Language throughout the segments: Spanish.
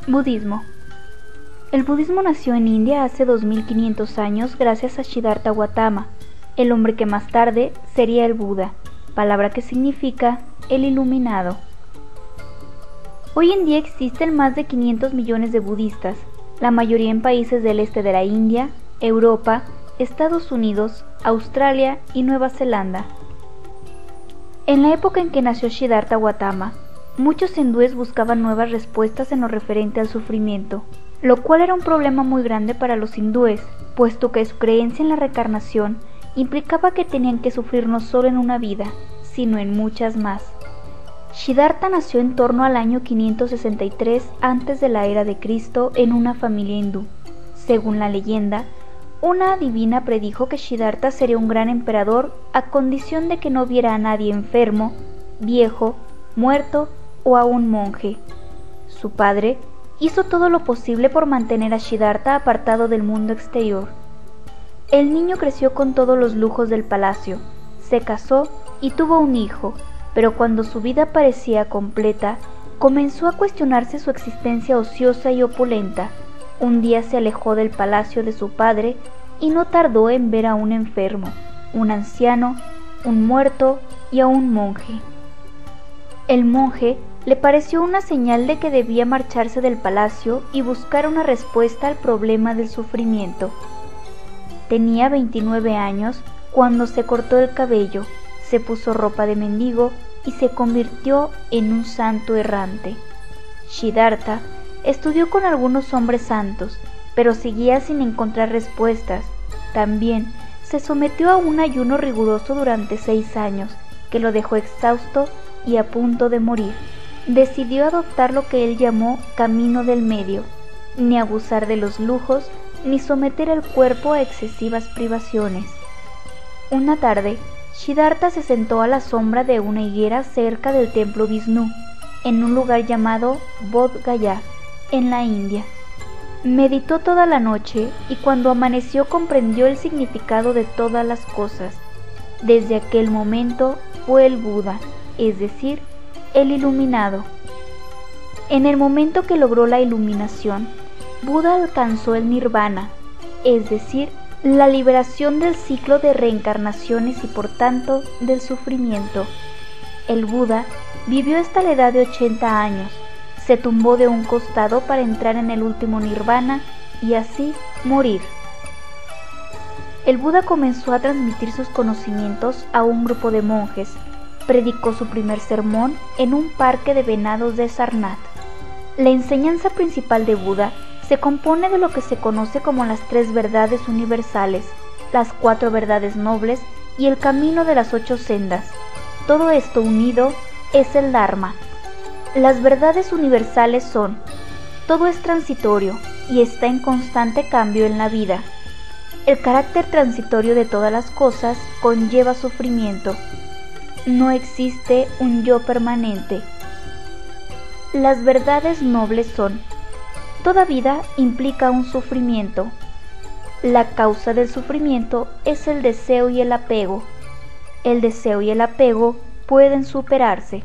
Budismo. El budismo nació en India hace 2500 años gracias a Siddhartha Gautama, el hombre que más tarde sería el Buda, palabra que significa el iluminado. Hoy en día existen más de 500 millones de budistas, la mayoría en países del este de la India, Europa, Estados Unidos, Australia y Nueva Zelanda. En la época en que nació Siddhartha Gautama, muchos hindúes buscaban nuevas respuestas en lo referente al sufrimiento, lo cual era un problema muy grande para los hindúes, puesto que su creencia en la reencarnación implicaba que tenían que sufrir no solo en una vida, sino en muchas más. Siddhartha nació en torno al año 563 antes de la era de Cristo en una familia hindú. Según la leyenda, una adivina predijo que Siddhartha sería un gran emperador a condición de que no viera a nadie enfermo, viejo, muerto o a un monje. Su padre hizo todo lo posible por mantener a Siddhartha apartado del mundo exterior. El niño creció con todos los lujos del palacio, se casó y tuvo un hijo, pero cuando su vida parecía completa, comenzó a cuestionarse su existencia ociosa y opulenta. Un día se alejó del palacio de su padre y no tardó en ver a un enfermo, un anciano, un muerto y a un monje. El monje le pareció una señal de que debía marcharse del palacio y buscar una respuesta al problema del sufrimiento. Tenía 29 años cuando se cortó el cabello, se puso ropa de mendigo y se convirtió en un santo errante. Siddhartha estudió con algunos hombres santos, pero seguía sin encontrar respuestas. También se sometió a un ayuno riguroso durante 6 años, que lo dejó exhausto y a punto de morir. Decidió adoptar lo que él llamó camino del medio, ni abusar de los lujos, ni someter el cuerpo a excesivas privaciones. Una tarde, Siddhartha se sentó a la sombra de una higuera cerca del templo Vishnu, en un lugar llamado Bodh Gaya, en la India. Meditó toda la noche y cuando amaneció comprendió el significado de todas las cosas. Desde aquel momento fue el Buda, es decir, el iluminado. En el momento que logró la iluminación, Buda alcanzó el nirvana, es decir, la liberación del ciclo de reencarnaciones y por tanto del sufrimiento. El Buda vivió hasta la edad de 80 años, se tumbó de un costado para entrar en el último nirvana y así morir. El Buda comenzó a transmitir sus conocimientos a un grupo de monjes. Predicó su primer sermón en un parque de venados de Sarnath. La enseñanza principal de Buda se compone de lo que se conoce como las 3 verdades universales, las 4 verdades nobles y el camino de las 8 sendas. Todo esto unido es el Dharma. Las verdades universales son: todo es transitorio y está en constante cambio en la vida. El carácter transitorio de todas las cosas conlleva sufrimiento. No existe un yo permanente. Las verdades nobles son: toda vida implica un sufrimiento. La causa del sufrimiento es el deseo y el apego. El deseo y el apego pueden superarse.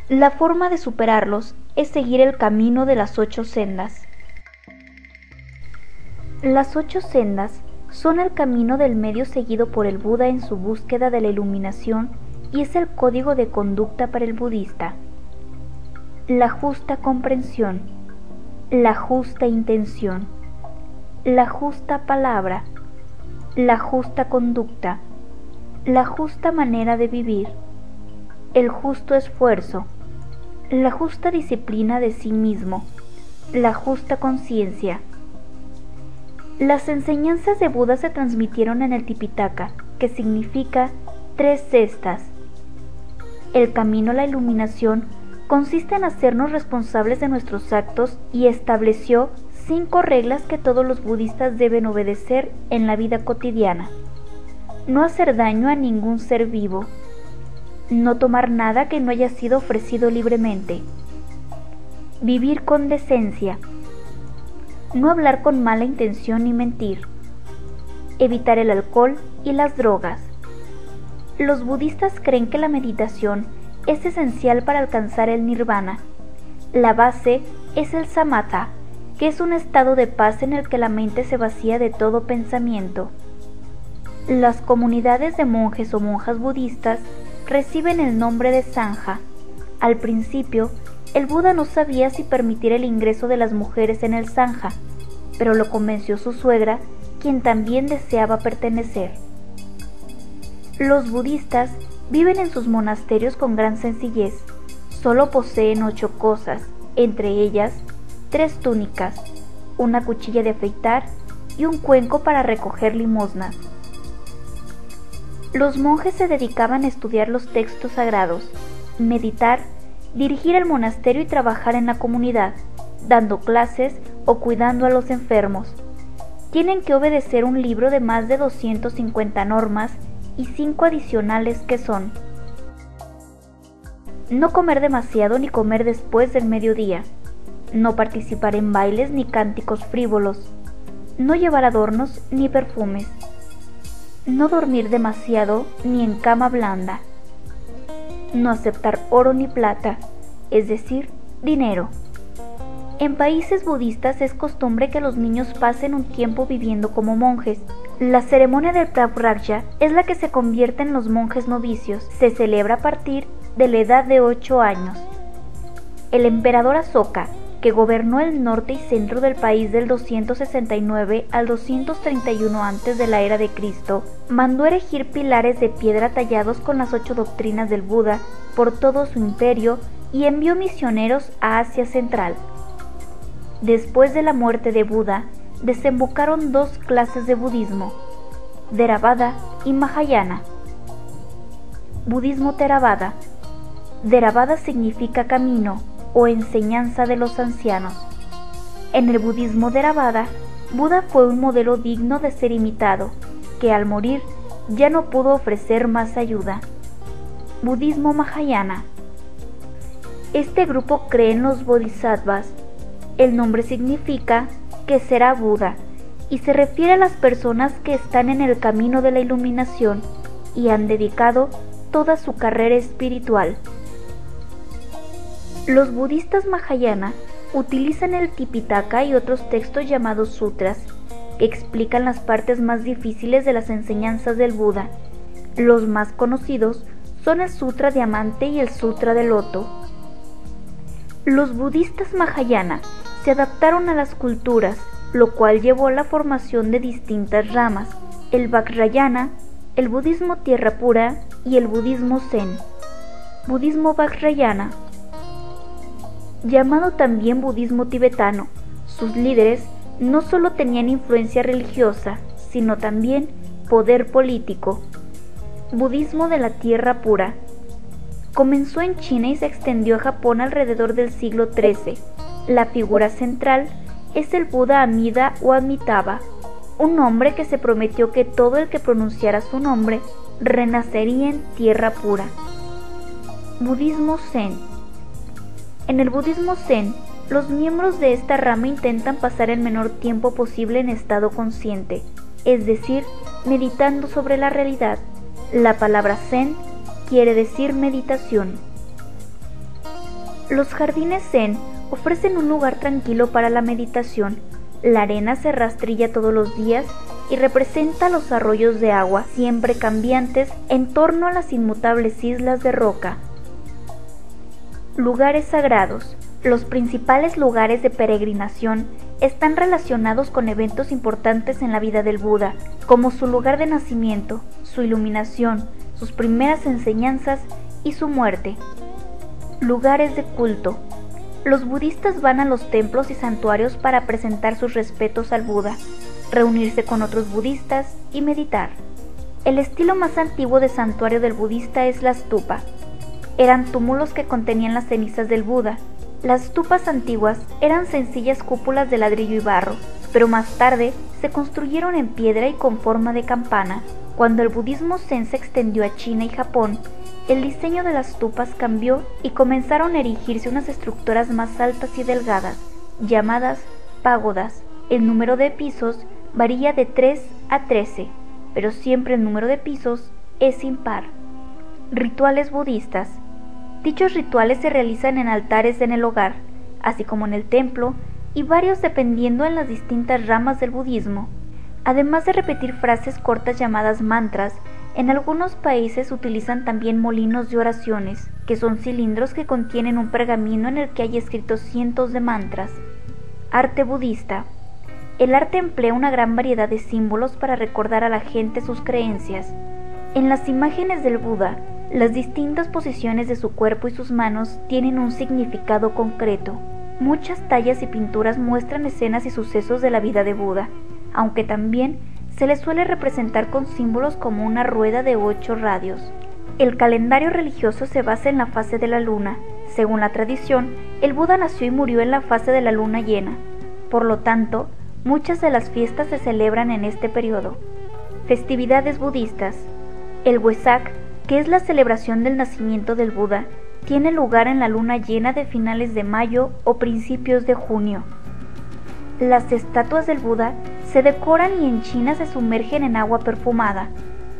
La forma de superarlos es seguir el camino de las 8 sendas. Las 8 sendas son el camino del medio seguido por el Buda en su búsqueda de la iluminación y es el código de conducta para el budista. La justa comprensión, la justa intención, la justa palabra, la justa conducta, la justa manera de vivir, el justo esfuerzo, la justa disciplina de sí mismo, la justa conciencia. Las enseñanzas de Buda se transmitieron en el Tipitaka, que significa 3 cestas. El camino a la iluminación consiste en hacernos responsables de nuestros actos y estableció 5 reglas que todos los budistas deben obedecer en la vida cotidiana. No hacer daño a ningún ser vivo. No tomar nada que no haya sido ofrecido libremente. Vivir con decencia. No hablar con mala intención ni mentir. Evitar el alcohol y las drogas. Los budistas creen que la meditación es esencial para alcanzar el nirvana. La base es el samatha, que es un estado de paz en el que la mente se vacía de todo pensamiento. Las comunidades de monjes o monjas budistas reciben el nombre de sangha. Al principio, el Buda no sabía si permitir el ingreso de las mujeres en el sangha, pero lo convenció su suegra, quien también deseaba pertenecer. Los budistas viven en sus monasterios con gran sencillez. Solo poseen 8 cosas, entre ellas 3 túnicas, una cuchilla de afeitar y un cuenco para recoger limosnas. Los monjes se dedicaban a estudiar los textos sagrados, meditar, dirigir el monasterio y trabajar en la comunidad, dando clases o cuidando a los enfermos. Tienen que obedecer un libro de más de 250 normas y 5 adicionales que son: no comer demasiado ni comer después del mediodía, no participar en bailes ni cánticos frívolos, no llevar adornos ni perfumes, no dormir demasiado ni en cama blanda, no aceptar oro ni plata, es decir, dinero. En países budistas es costumbre que los niños pasen un tiempo viviendo como monjes. La ceremonia del Pravrajya es la que se convierte en los monjes novicios. Se celebra a partir de la edad de 8 años. El emperador Asoka, que gobernó el norte y centro del país del 269 al 231 antes de la era de Cristo, mandó erigir pilares de piedra tallados con las 8 doctrinas del Buda por todo su imperio y envió misioneros a Asia Central. Después de la muerte de Buda, desembocaron 2 clases de budismo, Theravada y Mahayana. Budismo Theravada. Theravada significa camino o enseñanza de los ancianos. En el budismo Theravada, Buda fue un modelo digno de ser imitado, que al morir ya no pudo ofrecer más ayuda. Budismo Mahayana. Este grupo cree en los bodhisattvas. El nombre significa que será Buda y se refiere a las personas que están en el camino de la iluminación y han dedicado toda su carrera espiritual. Los budistas Mahayana utilizan el Tipitaka y otros textos llamados sutras, que explican las partes más difíciles de las enseñanzas del Buda. Los más conocidos son el Sutra Diamante y el Sutra del Loto. Los budistas Mahayana se adaptaron a las culturas, lo cual llevó a la formación de distintas ramas: el Vajrayana, el budismo tierra pura y el budismo zen. Budismo Vajrayana, llamado también budismo tibetano, sus líderes no solo tenían influencia religiosa, sino también poder político. Budismo de la tierra pura. Comenzó en China y se extendió a Japón alrededor del siglo XIII. La figura central es el Buda Amida o Amitabha, un hombre que se prometió que todo el que pronunciara su nombre renacería en tierra pura. Budismo Zen. En el budismo Zen, los miembros de esta rama intentan pasar el menor tiempo posible en estado consciente, es decir, meditando sobre la realidad. La palabra Zen quiere decir meditación. Los jardines Zen ofrecen un lugar tranquilo para la meditación. La arena se rastrilla todos los días y representa los arroyos de agua, siempre cambiantes, en torno a las inmutables islas de roca. Lugares sagrados. Los principales lugares de peregrinación están relacionados con eventos importantes en la vida del Buda, como su lugar de nacimiento, su iluminación, sus primeras enseñanzas y su muerte. Lugares de culto. Los budistas van a los templos y santuarios para presentar sus respetos al Buda, reunirse con otros budistas y meditar. El estilo más antiguo de santuario del budista es la stupa. Eran túmulos que contenían las cenizas del Buda. Las stupas antiguas eran sencillas cúpulas de ladrillo y barro, pero más tarde se construyeron en piedra y con forma de campana. Cuando el budismo Zen se extendió a China y Japón, el diseño de las stupas cambió y comenzaron a erigirse unas estructuras más altas y delgadas, llamadas págodas. El número de pisos varía de 3 a 13, pero siempre el número de pisos es impar. Rituales budistas. Dichos rituales se realizan en altares en el hogar. así como en el templo, y varios dependiendo en las distintas ramas del budismo. Además de repetir frases cortas llamadas mantras, en algunos países utilizan también molinos de oraciones, que son cilindros que contienen un pergamino en el que hay escritos cientos de mantras. Arte budista. El arte emplea una gran variedad de símbolos para recordar a la gente sus creencias. En las imágenes del Buda, las distintas posiciones de su cuerpo y sus manos tienen un significado concreto. Muchas tallas y pinturas muestran escenas y sucesos de la vida de Buda, aunque también se le suele representar con símbolos como una rueda de 8 radios. El calendario religioso se basa en la fase de la luna. Según la tradición, el Buda nació y murió en la fase de la luna llena. Por lo tanto, muchas de las fiestas se celebran en este periodo. Festividades budistas. El Wesak, que es la celebración del nacimiento del Buda, tiene lugar en la luna llena de finales de mayo o principios de junio. Las estatuas del Buda se decoran y en China se sumergen en agua perfumada.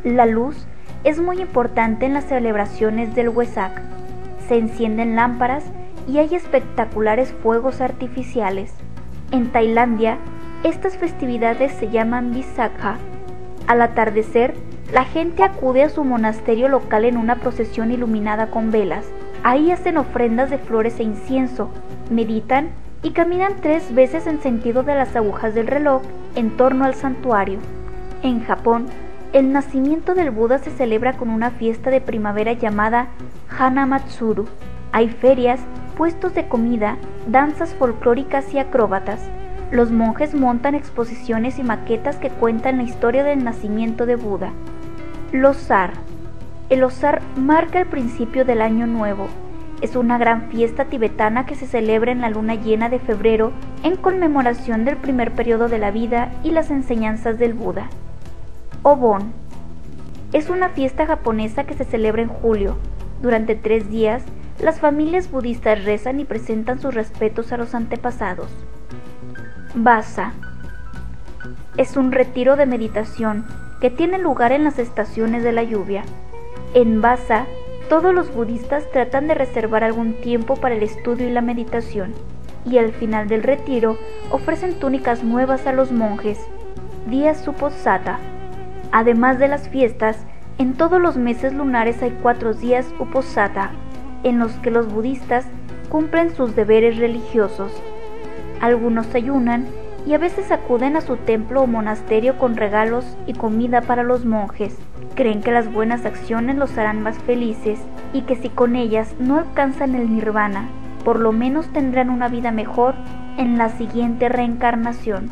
La luz es muy importante en las celebraciones del Wesak. Se encienden lámparas y hay espectaculares fuegos artificiales. En Tailandia, estas festividades se llaman Visakha. Al atardecer, la gente acude a su monasterio local en una procesión iluminada con velas. Ahí hacen ofrendas de flores e incienso, meditan y caminan 3 veces en sentido de las agujas del reloj en torno al santuario. En Japón, el nacimiento del Buda se celebra con una fiesta de primavera llamada Hana Matsuru. Hay ferias, puestos de comida, danzas folclóricas y acróbatas. Los monjes montan exposiciones y maquetas que cuentan la historia del nacimiento de Buda. Losar. El Losar marca el principio del año nuevo. Es una gran fiesta tibetana que se celebra en la luna llena de febrero en conmemoración del primer periodo de la vida y las enseñanzas del Buda. Obon. Es una fiesta japonesa que se celebra en julio. Durante 3 días, las familias budistas rezan y presentan sus respetos a los antepasados. Vasa. Es un retiro de meditación que tiene lugar en las estaciones de la lluvia. En Vasa, todos los budistas tratan de reservar algún tiempo para el estudio y la meditación, y al final del retiro ofrecen túnicas nuevas a los monjes. Día Uposatha. Además de las fiestas, en todos los meses lunares hay 4 días Uposatha, en los que los budistas cumplen sus deberes religiosos. Algunos ayunan y a veces acuden a su templo o monasterio con regalos y comida para los monjes. Creen que las buenas acciones los harán más felices y que si con ellas no alcanzan el nirvana, por lo menos tendrán una vida mejor en la siguiente reencarnación.